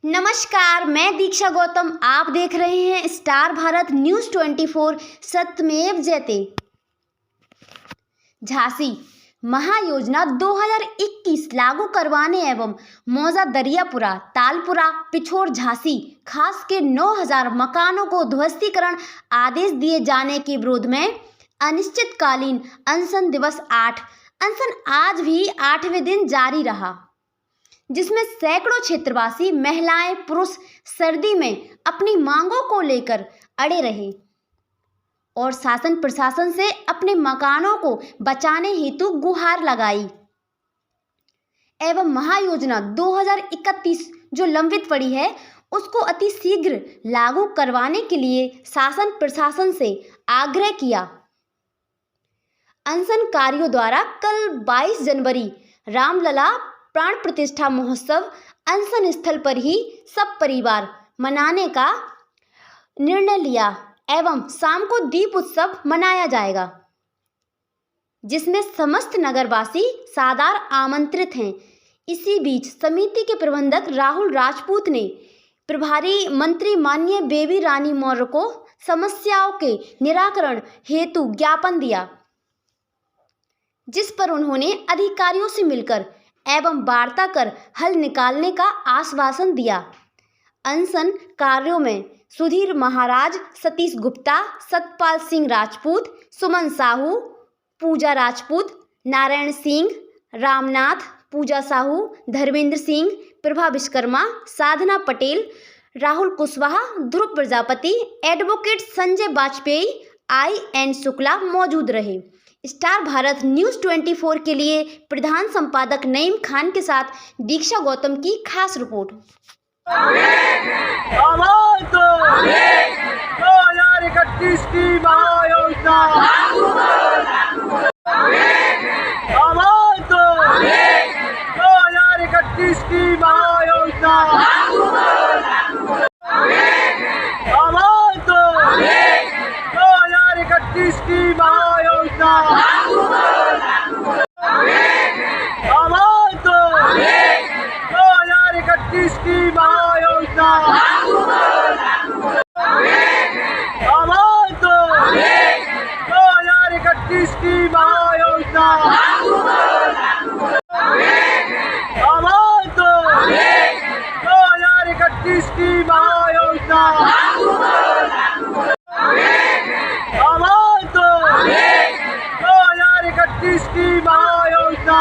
नमस्कार, मैं दीक्षा गौतम। आप देख रहे हैं स्टार भारत न्यूज़ 24 सत्यमेव जयते। झांसी महायोजना 2021 लागू करवाने एवं मौजा दरियापुरा, तालपुरा, पिछोर, झांसी खास के 9000 मकानों को ध्वस्तीकरण आदेश दिए जाने के विरोध में अनिश्चितकालीन अनशन दिवस 8 अनशन आज भी 8वें दिन जारी रहा, जिसमें सैकड़ों क्षेत्रवासी महिलाएं पुरुष सर्दी में अपनी मांगों को लेकर अड़े रहे और शासन प्रशासन से अपने मकानों को बचाने हेतु गुहार लगाई एवं महायोजना 2031 जो लंबित पड़ी है उसको अति शीघ्र लागू करवाने के लिए शासन प्रशासन से आग्रह किया। अनशनकारियों द्वारा कल 22 जनवरी रामलला प्राण प्रतिष्ठा महोत्सव अनशन स्थल पर ही सब परिवार मनाने का निर्णय लिया एवं शाम को दीप उत्सव मनाया जाएगा, जिसमें समस्त नगरवासी सादर आमंत्रित हैं। इसी बीच समिति के प्रबंधक राहुल राजपूत ने प्रभारी मंत्री माननीय बेबी रानी मौर्य को समस्याओं के निराकरण हेतु ज्ञापन दिया, जिस पर उन्होंने अधिकारियों से मिलकर एवं वार्ता कर हल निकालने का आश्वासन दिया। अनशन कार्यों में सुधीर महाराज, सतीश गुप्ता, सतपाल सिंह राजपूत, सुमन साहू, पूजा राजपूत, नारायण सिंह, रामनाथ, पूजा साहू, धर्मेंद्र सिंह, प्रभा विश्वकर्मा, साधना पटेल, राहुल कुशवाहा, ध्रुव प्रजापति, एडवोकेट संजय वाजपेयी, IN शुक्ला मौजूद रहे। स्टार भारत न्यूज़ 24 के लिए प्रधान संपादक नईम खान के साथ दीक्षा गौतम की खास रिपोर्ट। 2031 की महायोजना 2031 की महायोजना 2031 की महायोजना 2031 की महायोजना 2031 की महायोजना 2031 की महायोजना 2031 की महायोजना 2031 की महायोजना 2031 की महायोजना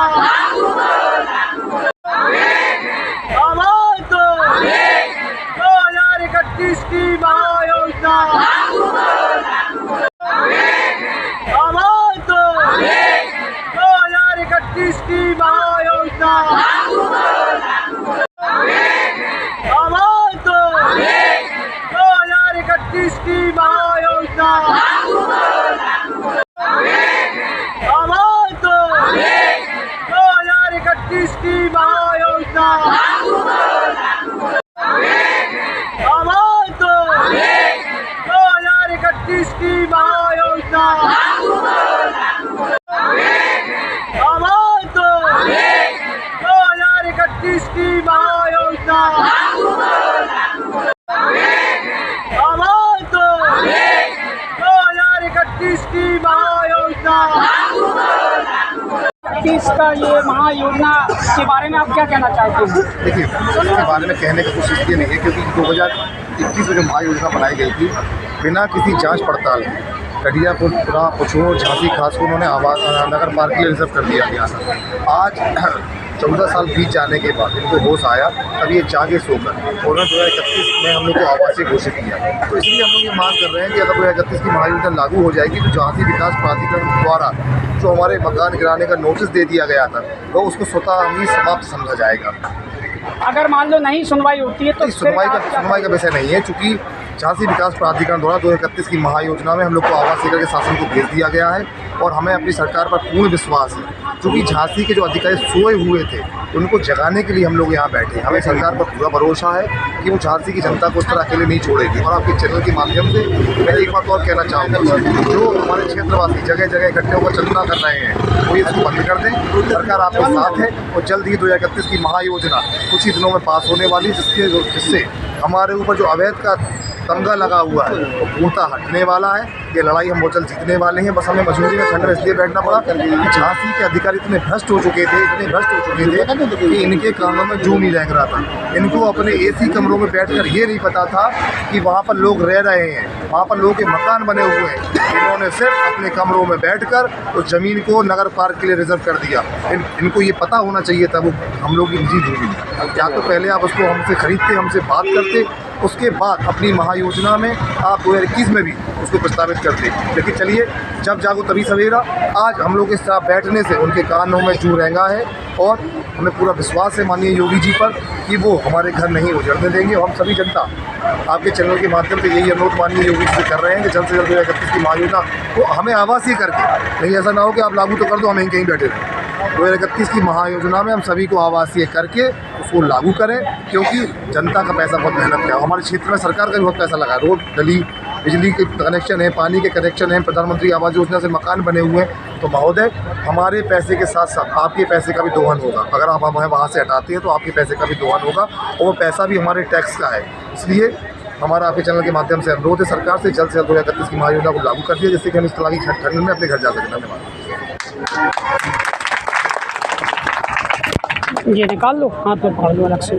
2031 की महायोजना 2031 की महायोजना 2031 की महायोजना 2031 की महायोजना 2031 की महायोजना 2031 का ये महायोजना के बारे में आप क्या कहना चाहते हैं? देखिए, इसके बारे में कहने का कुछ इसलिए नहीं है क्योंकि 2021 में जो महायोजना बनाई गई थी बिना किसी जांच पड़ताल के कटियापुरा, पुछोर, झांसी खास को उन्होंने नगर पार्क के लिए रिजर्व कर दिया गया था। आज 14 साल बीत जाने के बाद इनको होश आया, तब ये जागे सोकर और 2031 में हम लोग को आवासीय घोषित किया। तो इसलिए हम लोग ये मांग कर रहे हैं कि अगर 2031 की महायोजना लागू हो जाएगी तो झांसी विकास प्राधिकरण द्वारा जो हमारे मकान गिराने का नोटिस दे दिया गया था वो उसको स्वतः ही समाप्त समझा जाएगा। अगर मान लो नहीं सुनवाई होती है तो सुनवाई का विषय नहीं है, चूँकि झांसी विकास प्राधिकरण द्वारा 2031 की महायोजना में हम लोग को आवास लेकर के शासन को भेज दिया गया है और हमें अपनी सरकार पर पूर्ण विश्वास है। क्योंकि झांसी के जो अधिकारी सोए हुए थे उनको जगाने के लिए हम लोग यहाँ बैठे। हमें सरकार पर पूरा भरोसा है कि वो झांसी की जनता को उस तरह अकेले नहीं छोड़ेगी। और आपके चैनल के माध्यम से मैं एक बात और कहना चाहूँगा, जो हमारे क्षेत्रवासी जगह जगह इकट्ठे होकर चंदा कर रहे हैं वो इसको बंद कर दें। सरकार आपके साथ है और जल्द ही 2031 की महायोजना कुछ ही दिनों में पास होने वाली है, जिससे हमारे ऊपर जो अवैध का तंगा लगा हुआ है वो पूर्णतः हटने वाला है। ये लड़ाई हम बहुत जल्द जीतने वाले हैं। बस हमें मजबूरी में ठंड में इसलिए बैठना पड़ा कि झांसी के अधिकारी इतने भ्रष्ट हो चुके थे कि इनके कामों में जू नहीं लग रहा था। इनको अपने एसी कमरों में बैठकर ये नहीं पता था कि वहाँ पर लोग रह रहे हैं, वहाँ पर लोगों के मकान बने हुए हैं। इन्होंने सिर्फ अपने कमरों में बैठकर उस ज़मीन को नगर पार्क के लिए रिजर्व कर दिया। इनको ये पता होना चाहिए था वो हम लोग की निजी भूमि, या तो पहले आप उसको हमसे खरीदते, हमसे बात करते, उसके बाद अपनी महायोजना में आप 2021 में भी उसको प्रस्तावित करते। लेकिन चलिए, जब जागो तभी सवेरा। आज हम लोग के साथ बैठने से उनके कानों में जू रहेगा है और हमें पूरा विश्वास है माननीय योगी जी पर कि वो हमारे घर नहीं उजड़ने देंगे। और हम सभी जनता आपके चैनल के माध्यम से यही अनुरोध माननीय योगी जी से कर रहे हैं कि जल्द से जल्द 2031 की महायोजना को हमें आवासीय करके, नहीं ऐसा ना हो कि आप लागू तो कर दो, हम कहीं बैठे रहें। 2031 की महायोजना में हम सभी को आवासीय करके उसको लागू करें, क्योंकि जनता का पैसा बहुत मेहनत का है। हमारे क्षेत्र में सरकार का भी बहुत पैसा लगा है। रोड गली, बिजली के कनेक्शन है, पानी के कनेक्शन है, प्रधानमंत्री आवास योजना से मकान बने हुए हैं। तो महोदय, हमारे पैसे के साथ साथ आपके पैसे का भी दोहन होगा। अगर आप हमें वहाँ से हटाते हैं तो आपके पैसे का भी दोहन होगा और वो पैसा भी हमारे टैक्स का है। इसलिए हमारा आपके चैनल के माध्यम से अनुरोध है सरकार से जल्द 2031 की महायोजना को लागू कर दिया, जिससे कि हम इस तरह की ठंड में अपने घर जा सकें। धन्यवाद। ये निकाल लो, हाथ में पकड़ लो अलग से।